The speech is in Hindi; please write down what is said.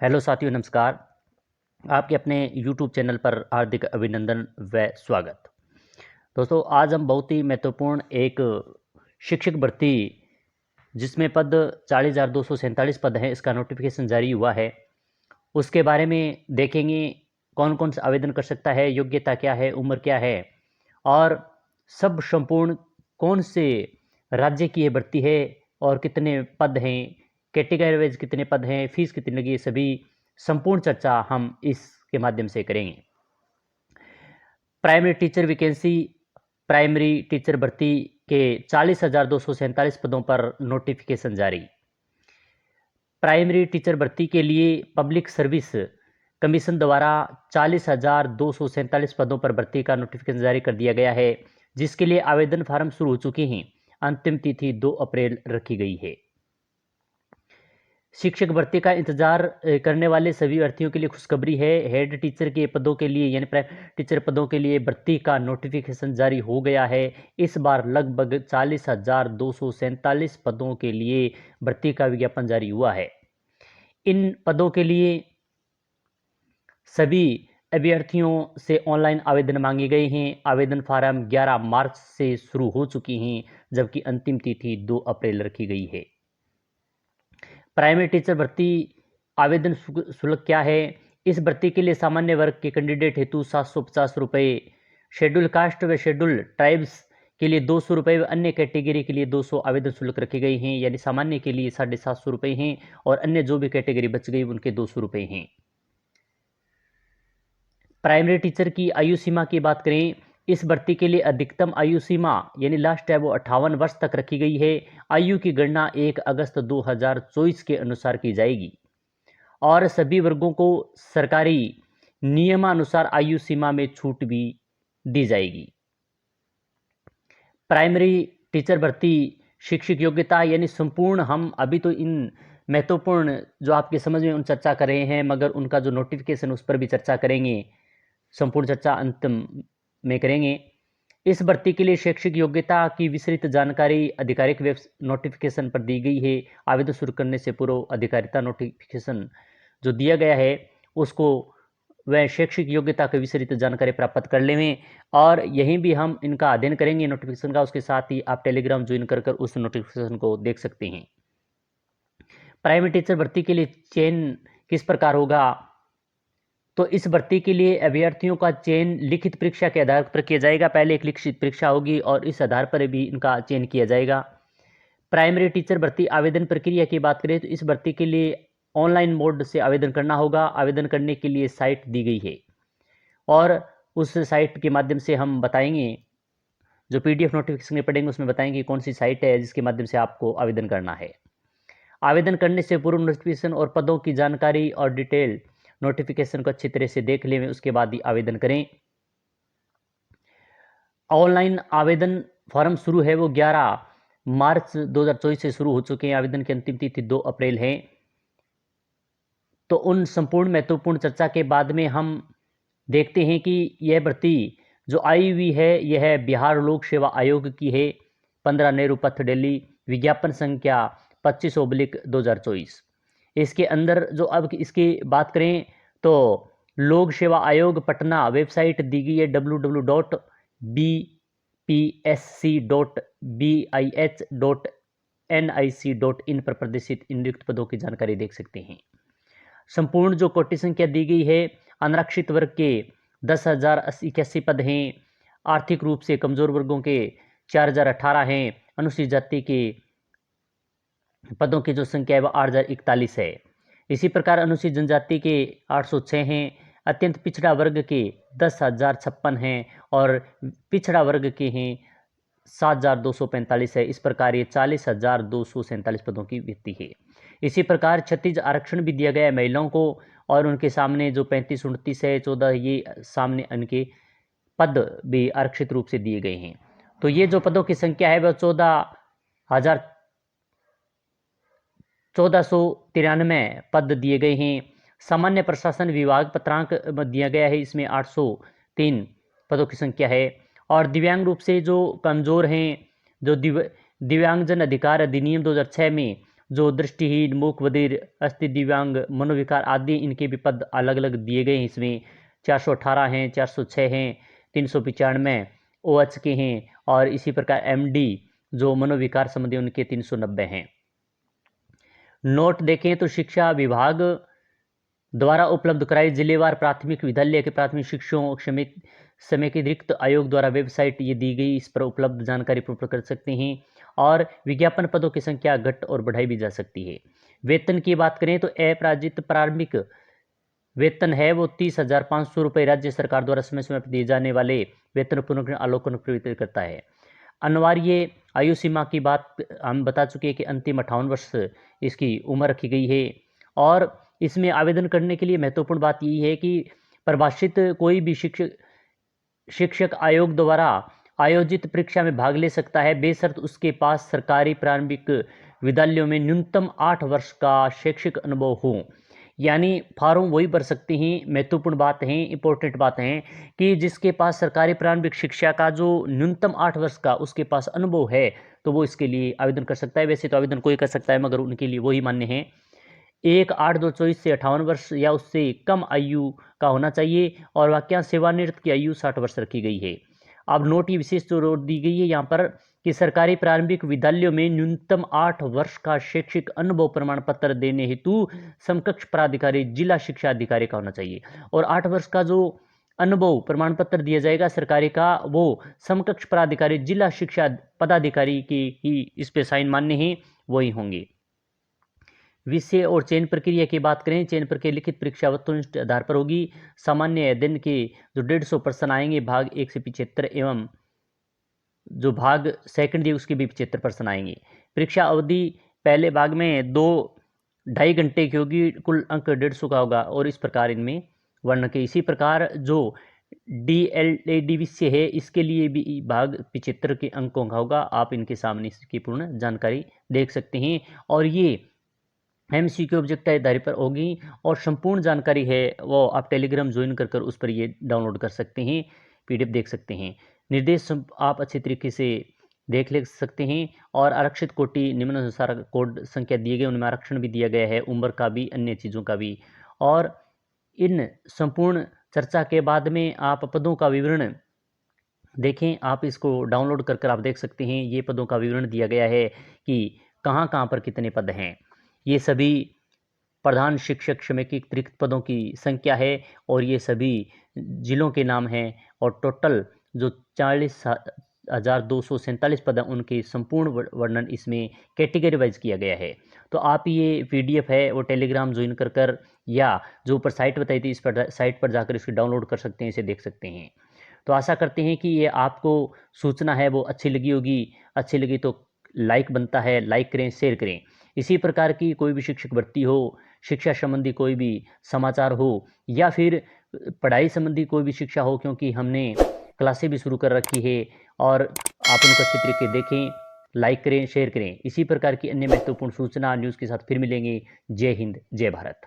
हेलो साथियों, नमस्कार। आपके अपने यूट्यूब चैनल पर हार्दिक अभिनंदन व स्वागत। दोस्तों, आज हम बहुत ही महत्वपूर्ण एक शिक्षक भर्ती जिसमें पद 40,247 पद हैं, इसका नोटिफिकेशन जारी हुआ है। उसके बारे में देखेंगे कौन कौन सा आवेदन कर सकता है, योग्यता क्या है, उम्र क्या है और सब संपूर्ण कौन से राज्य की ये भर्ती है और कितने पद हैं, कैटेगरी वाइज कितने पद हैं, फीस कितनी लगी, सभी संपूर्ण चर्चा हम इसके माध्यम से करेंगे। Primary teacher vacancy, primary teacher भर्ती के 40,247 पदों पर नोटिफिकेशन जारी। प्राइमरी टीचर भर्ती के लिए पब्लिक सर्विस कमीशन द्वारा 40,247 पदों पर भर्ती का नोटिफिकेशन जारी कर दिया गया है, जिसके लिए आवेदन फार्म शुरू हो चुके हैं। अंतिम तिथि 2 अप्रैल रखी गई है। शिक्षक भर्ती का इंतजार करने वाले सभी अभ्यर्थियों के लिए खुशखबरी है। हेड टीचर के पदों के लिए यानी प्राइमरी टीचर पदों के लिए भर्ती का नोटिफिकेशन जारी हो गया है। इस बार लगभग 40,247 पदों के लिए भर्ती का विज्ञापन जारी हुआ है। इन पदों के लिए सभी अभ्यर्थियों से ऑनलाइन आवेदन मांगे गए हैं। आवेदन फार्म 11 मार्च से शुरू हो चुकी हैं, जबकि अंतिम तिथि 2 अप्रैल रखी गई है। प्राइमरी टीचर भर्ती आवेदन शुल्क क्या है? इस भर्ती के लिए सामान्य वर्ग के कैंडिडेट हेतु 750 रुपये, शेड्यूल कास्ट व शेड्यूल ट्राइब्स के लिए 200 रुपये व अन्य कैटेगरी के लिए 200 आवेदन शुल्क रखे गए हैं। यानी सामान्य के लिए 750 रुपये हैं और अन्य जो भी कैटेगरी बच गई उनके 200 रुपये हैं। प्राइमरी टीचर की आयु सीमा की बात करें, इस भर्ती के लिए अधिकतम आयु सीमा यानी लास्ट है वो 58 वर्ष तक रखी गई है। आयु की गणना 1 अगस्त 2024 के अनुसार की जाएगी और सभी वर्गों को सरकारी नियमानुसार आयु सीमा में छूट भी दी जाएगी। प्राइमरी टीचर भर्ती शिक्षक योग्यता यानी संपूर्ण, हम अभी तो इन महत्वपूर्ण जो आपके समझ में उन चर्चा कर रहे हैं, मगर उनका जो नोटिफिकेशन उस पर भी चर्चा करेंगे। संपूर्ण चर्चा अंतिम में करेंगे। इस भर्ती के लिए शैक्षिक योग्यता की विस्तृत जानकारी आधिकारिक वेब नोटिफिकेशन पर दी गई है। आवेदन शुरू करने से पूर्व अधिकारिता नोटिफिकेशन जो दिया गया है उसको वह शैक्षिक योग्यता की विस्तृत जानकारी प्राप्त कर लें और यहीं भी हम इनका अध्ययन करेंगे नोटिफिकेशन का। उसके साथ ही आप टेलीग्राम ज्वाइन कर उस नोटिफिकेशन को देख सकते हैं। प्राइमरी टीचर भर्ती के लिए चयन किस प्रकार होगा? तो इस भर्ती के लिए अभ्यर्थियों का चयन लिखित परीक्षा के आधार पर किया जाएगा। पहले एक लिखित परीक्षा होगी और इस आधार पर भी इनका चयन किया जाएगा। प्राइमरी टीचर भर्ती आवेदन प्रक्रिया की बात करें तो इस भर्ती के लिए ऑनलाइन मोड से आवेदन करना होगा। आवेदन करने के लिए साइट दी गई है और उस साइट के माध्यम से हम बताएंगे, जो PDF नोटिफिकेशन पढ़ेंगे उसमें बताएंगे कौन सी साइट है जिसके माध्यम से आपको आवेदन करना है। आवेदन करने से पूर्व नोटिफिकेशन और पदों की जानकारी और डिटेल नोटिफिकेशन को अच्छी तरह से देख लें, उसके बाद ही आवेदन करें। ऑनलाइन आवेदन फॉर्म शुरू है वो 11 मार्च 2024 से शुरू हो चुके हैं। आवेदन की अंतिम तिथि 2 अप्रैल है। तो उन संपूर्ण महत्वपूर्ण चर्चा के बाद में हम देखते हैं कि यह भर्ती जो आई हुई है यह बिहार लोक सेवा आयोग की है। 15 नेहरू पथ, दिल्ली। विज्ञापन संख्या 25/2024। इसके अंदर जो अब इसकी बात करें तो लोक सेवा आयोग पटना वेबसाइट दी गई है www.bpsc.bih.nic.in पर प्रदर्शित इन रिक्त पदों की जानकारी देख सकते हैं। संपूर्ण जो कोटि संख्या दी गई है, अनारक्षित वर्ग के 10,081 पद हैं। आर्थिक रूप से कमजोर वर्गों के 4,018 हैं। अनुसूचित जाति के पदों की जो संख्या है वह 8,041 है। इसी प्रकार अनुसूचित जनजाति के 806 हैं। अत्यंत पिछड़ा वर्ग के 10,056 हैं और पिछड़ा वर्ग के हैं 7,245 है। इस प्रकार ये 40,247 पदों की व्यक्ति है। इसी प्रकार 36 आरक्षण भी दिया गया है महिलाओं को और उनके सामने जो 35-29 है, 14 ये सामने उनके पद भी आरक्षित रूप से दिए गए हैं। तो ये जो पदों की संख्या है वह 1493 पद दिए गए हैं। सामान्य प्रशासन विभाग पत्रांक दिया गया है, इसमें 803 पदों की संख्या है। और दिव्यांग रूप से जो कमजोर हैं, जो दिव्यांगजन अधिकार अधिनियम 2006 में जो दृष्टिहीन, मूक, बधिर, अस्थि दिव्यांग, मनोविकार आदि इनके भी पद अलग अलग दिए गए हैं। इसमें 418 हैं, 406 हैं, 395 OH के हैं, और इसी प्रकार MD जो मनोविकार संबंधी उनके 390 हैं। नोट देखें तो शिक्षा विभाग द्वारा उपलब्ध कराई जिलेवार प्राथमिक विद्यालय के प्राथमिक शिक्षकों समेकित आयोग द्वारा वेबसाइट ये दी गई, इस पर उपलब्ध जानकारी प्राप्त कर सकते हैं। और विज्ञापन पदों की संख्या घट और बढ़ाई भी जा सकती है। वेतन की बात करें तो अपराजित प्रारंभिक वेतन है वो 30,500 रुपये राज्य सरकार द्वारा समय समय पर दिए जाने वाले वेतन पुनर्अवलोकन प्रवृत्ति करता है। अनिवार्य आयु सीमा की बात हम बता चुके हैं कि अंतिम 58 वर्ष इसकी उम्र रखी गई है। और इसमें आवेदन करने के लिए महत्वपूर्ण बात यही है कि परिभाषित कोई भी शिक्षक आयोग द्वारा आयोजित परीक्षा में भाग ले सकता है, बेशर्त उसके पास सरकारी प्रारंभिक विद्यालयों में न्यूनतम 8 वर्ष का शैक्षिक अनुभव हो। यानी फॉर्म वही भर सकते हैं। महत्वपूर्ण बात है, इंपॉर्टेंट बात है कि जिसके पास सरकारी प्रारंभिक शिक्षा का जो न्यूनतम 8 वर्ष का उसके पास अनुभव है तो वो इसके लिए आवेदन कर सकता है। वैसे तो आवेदन कोई कर सकता है, मगर उनके लिए वही मान्य है। 1/8/2024 से 58 वर्ष या उससे कम आयु का होना चाहिए, और वाक्यांश सेवानिवृत्त की आयु 60 वर्ष रखी गई है। अब नोट की विशेष जोर दी गई है यहाँ पर कि सरकारी प्रारंभिक विद्यालयों में न्यूनतम 8 वर्ष का शैक्षिक अनुभव प्रमाण पत्र देने हेतु समकक्ष प्राधिकारी जिला शिक्षा अधिकारी का होना चाहिए। और 8 वर्ष का जो अनुभव प्रमाण पत्र दिया जाएगा सरकारी का, वो समकक्ष प्राधिकारी जिला शिक्षा पदाधिकारी की ही इस पे साइन मान्य है, वही होंगे। विषय और चयन प्रक्रिया की बात करें, चयन प्रक्रिया लिखित परीक्षा वस्तुनिष्ठ आधार पर होगी। सामान्य अध्ययन के जो 150 प्रश्न आएंगे भाग 1 से 75 एवं जो भाग सेकंड दिए उसके भी 75 प्रश्न आएंगे। परीक्षा अवधि पहले भाग में 2-2.5 घंटे की होगी, कुल अंक 150 का होगा, और इस प्रकार इनमें वर्णन के। इसी प्रकार जो DLAD विषय है इसके लिए भी भाग 75 के अंकों का होगा। आप इनके सामने इसकी पूर्ण जानकारी देख सकते हैं, और ये MCQ ऑब्जेक्ट आधारित पर होगी। और संपूर्ण जानकारी है वो आप टेलीग्राम ज्वाइन कर उस पर ये डाउनलोड कर सकते हैं, PDF देख सकते हैं। निर्देश आप अच्छे तरीके से देख ले सकते हैं। और आरक्षित कोटि निम्नानुसार कोड संख्या दिए गए, उनमें आरक्षण भी दिया गया है, उम्र का भी, अन्य चीज़ों का भी। और इन संपूर्ण चर्चा के बाद में आप पदों का विवरण देखें, आप इसको डाउनलोड कर आप देख सकते हैं। ये पदों का विवरण दिया गया है कि कहाँ कहाँ पर कितने पद हैं। ये सभी प्रधान शिक्षक समेकित रिक्त पदों की संख्या है, और ये सभी जिलों के नाम हैं। और टोटल जो 40,247 पद हैं उनके संपूर्ण वर्णन इसमें कैटेगरी वाइज किया गया है। तो आप ये PDF है वो टेलीग्राम ज्वाइन कर या जो ऊपर साइट बताई थी इस पर साइट पर जाकर इसको डाउनलोड कर सकते हैं, इसे देख सकते हैं। तो आशा करते हैं कि ये आपको सूचना है वो अच्छी लगी होगी। अच्छी लगी तो लाइक बनता है, लाइक करें, शेयर करें। इसी प्रकार की कोई भी शिक्षक भर्ती हो, शिक्षा संबंधी कोई भी समाचार हो, या फिर पढ़ाई संबंधी कोई भी शिक्षा हो, क्योंकि हमने क्लासें भी शुरू कर रखी है, और आप उनको अच्छे तरीके देखें, लाइक करें, शेयर करें। इसी प्रकार की अन्य महत्वपूर्ण सूचना न्यूज़ के साथ फिर मिलेंगे। जय हिंद, जय भारत।